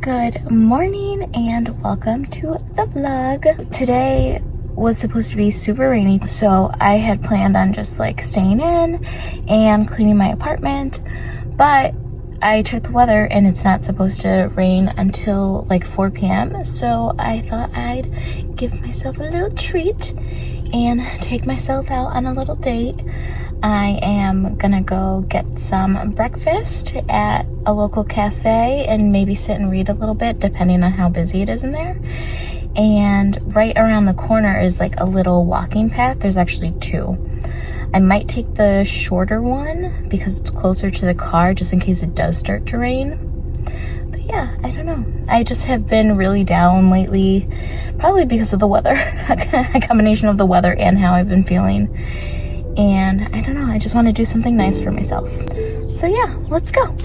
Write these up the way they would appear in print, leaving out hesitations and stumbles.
Good morning and welcome to the vlog. Today was supposed to be super rainy, so I had planned on just like staying in and cleaning my apartment, but I checked the weather and it's not supposed to rain until like 4 p.m. So I thought I'd give myself a little treat and take myself out on a little date. I am gonna go get some breakfast at a local cafe and maybe sit and read a little bit depending on how busy it is in there. And right around the corner is like a little walking path. There's actually two. I might take the shorter one because it's closer to the car just in case it does start to rain. But yeah, I don't know. I just have been really down lately, probably because of the weather, a combination of the weather and how I've been feeling. And I don't know, I just want to do something nice for myself. So yeah, let's go.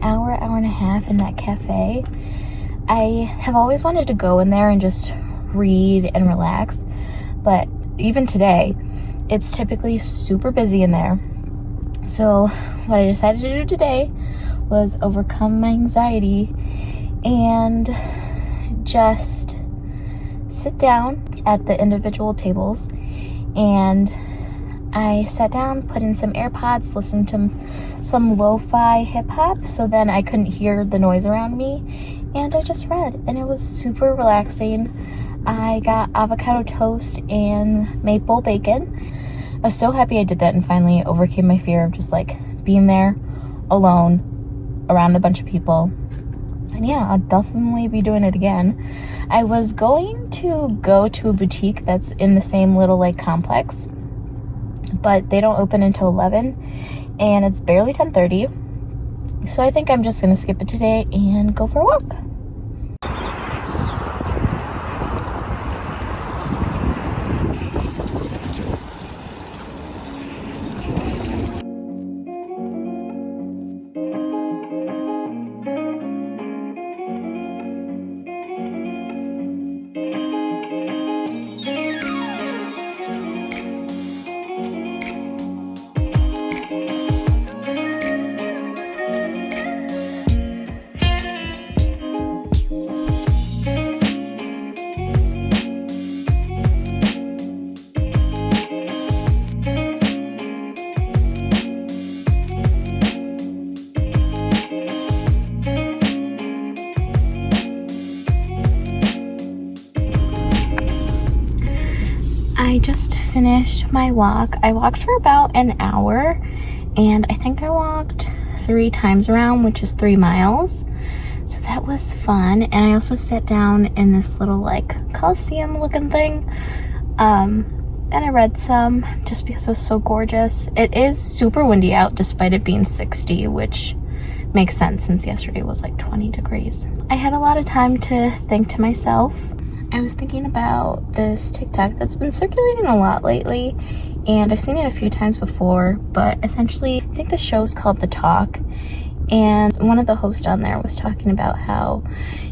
Hour and a half in that cafe. I have always wanted to go in there and just read and relax, but even today it's typically super busy in there. So what I decided to do today was overcome my anxiety and just sit down at the individual tables. And I sat down, put in some AirPods, listened to some lo-fi hip-hop so then I couldn't hear the noise around me, and I just read, and it was super relaxing. I got avocado toast and maple bacon. I was so happy I did that and finally overcame my fear of just like being there alone around a bunch of people. And yeah, I'll definitely be doing it again. I was going to go to a boutique that's in the same little like complex, but they don't open until 11 and it's barely 10:30. So I think I'm just gonna skip it today and go for a walk. I just finished my walk. I walked for about an hour and I think I walked 3 times around, which is 3 miles. So that was fun. And I also sat down in this little like Coliseum looking thing. And I read some just because it was so gorgeous. It is super windy out despite it being 60, which makes sense since yesterday was like 20 degrees. I had a lot of time to think to myself. I was thinking about this TikTok that's been circulating a lot lately, and I've seen it a few times before, but essentially I think the show's called The Talk, and one of the hosts on there was talking about how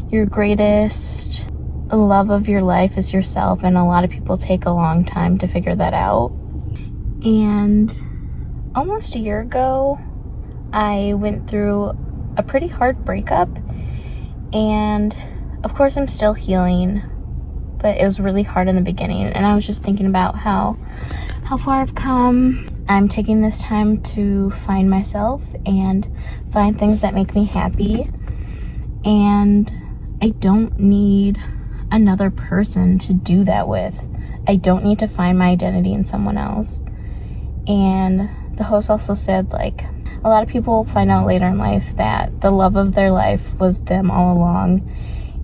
your greatest love of your life is yourself, and a lot of people take a long time to figure that out. And almost a year ago, I went through a pretty hard breakup, and of course I'm still healing, but it was really hard in the beginning. And I was just thinking about how far I've come. I'm taking this time to find myself and find things that make me happy. And I don't need another person to do that with. I don't need to find my identity in someone else. And the host also said, like, a lot of people find out later in life that the love of their life was them all along,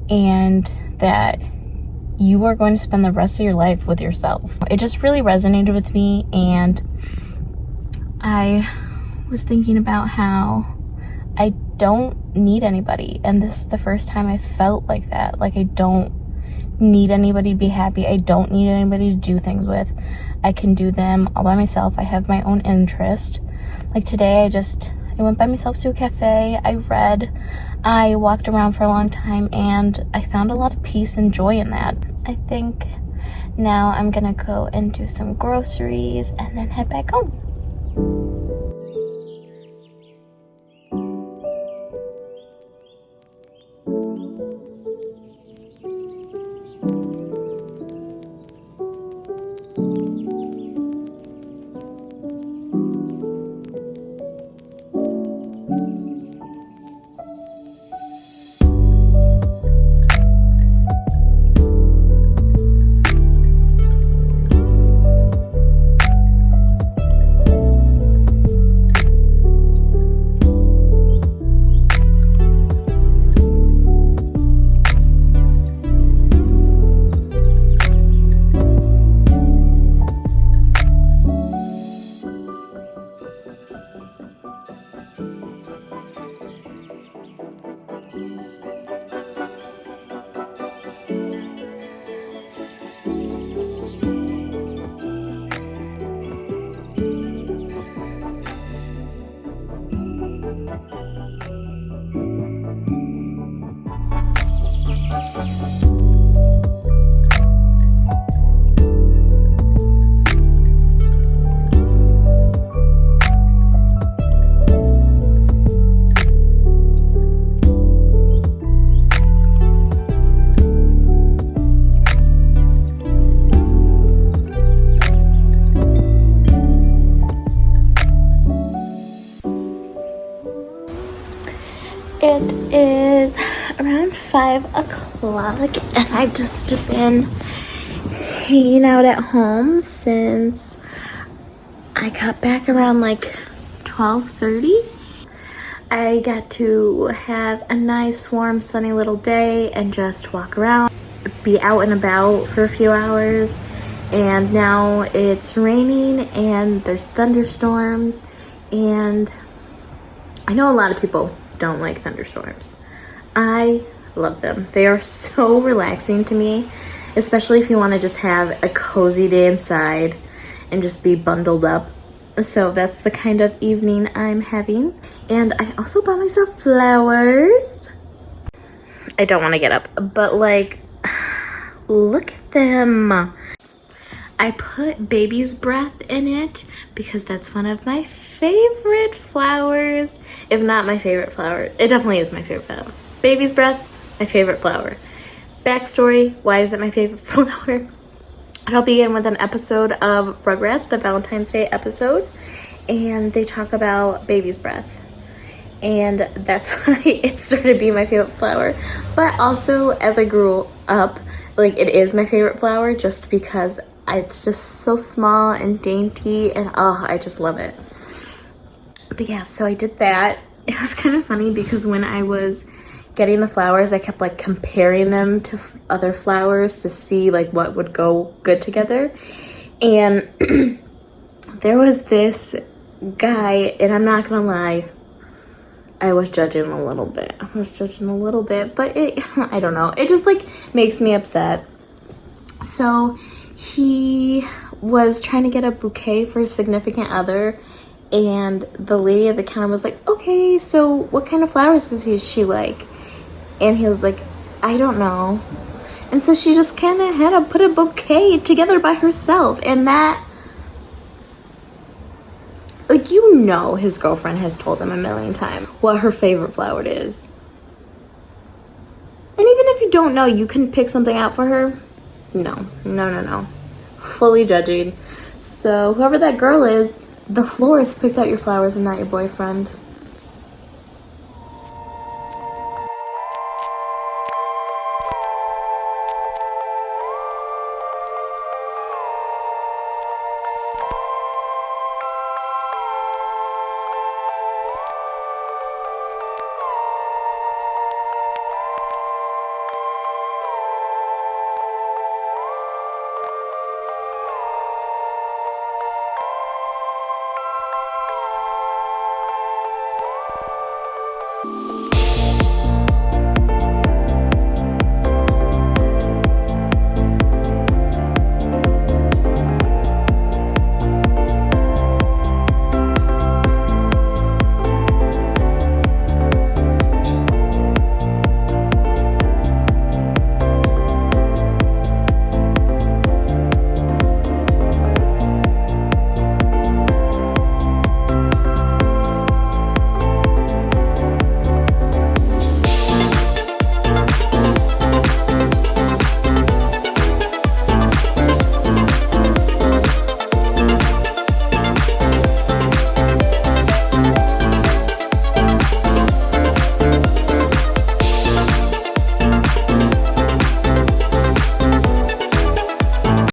and that you are going to spend the rest of your life with yourself. It just really resonated with me, and I was thinking about how I don't need anybody. And this is the first time I felt like that. Like, I don't need anybody to be happy. I don't need anybody to do things with. I can do them all by myself. I have my own interest. Like today, I went by myself to a cafe. I read. I walked around for a long time, and I found a lot of peace and joy in that. I think now I'm gonna go and do some groceries and then head back home. It is around 5 o'clock, and I've just been hanging out at home since I got back around like 12:30. I got to have a nice, warm, sunny little day and just walk around, be out and about for a few hours. And now it's raining and there's thunderstorms, and I know a lot of people don't like thunderstorms. I love them. They are so relaxing to me, especially if you want to just have a cozy day inside and just be bundled up. So that's the kind of evening I'm having. And I also bought myself flowers. I don't want to get up, but like, look at them. I put baby's breath in it because that's one of my favorite flowers. If not my favorite flower, it definitely is my favorite flower. Baby's breath, my favorite flower. Backstory, why is it my favorite flower? I'll begin with an episode of Rugrats, the Valentine's Day episode, and they talk about baby's breath. And that's why it started being my favorite flower. But also, as I grew up, like, it is my favorite flower just because it's just so small and dainty, and oh, I just love it. But yeah, so I did that. It was kind of funny because when I was getting the flowers, I kept like comparing them to other flowers to see like what would go good together. And there was this guy, and I'm not gonna lie, I was judging a little bit. But I don't know. It just like makes me upset. So he was trying to get a bouquet for his significant other, and the lady at the counter was like, okay, so what kind of flowers does she like? And he was like, I don't know. And so she just kind of had to put a bouquet together by herself. And that, like, you know, his girlfriend has told him a million times what her favorite flower is. And even if you don't know, you can pick something out for her. No. Fully judging. So whoever that girl is, the florist picked out your flowers and not your boyfriend.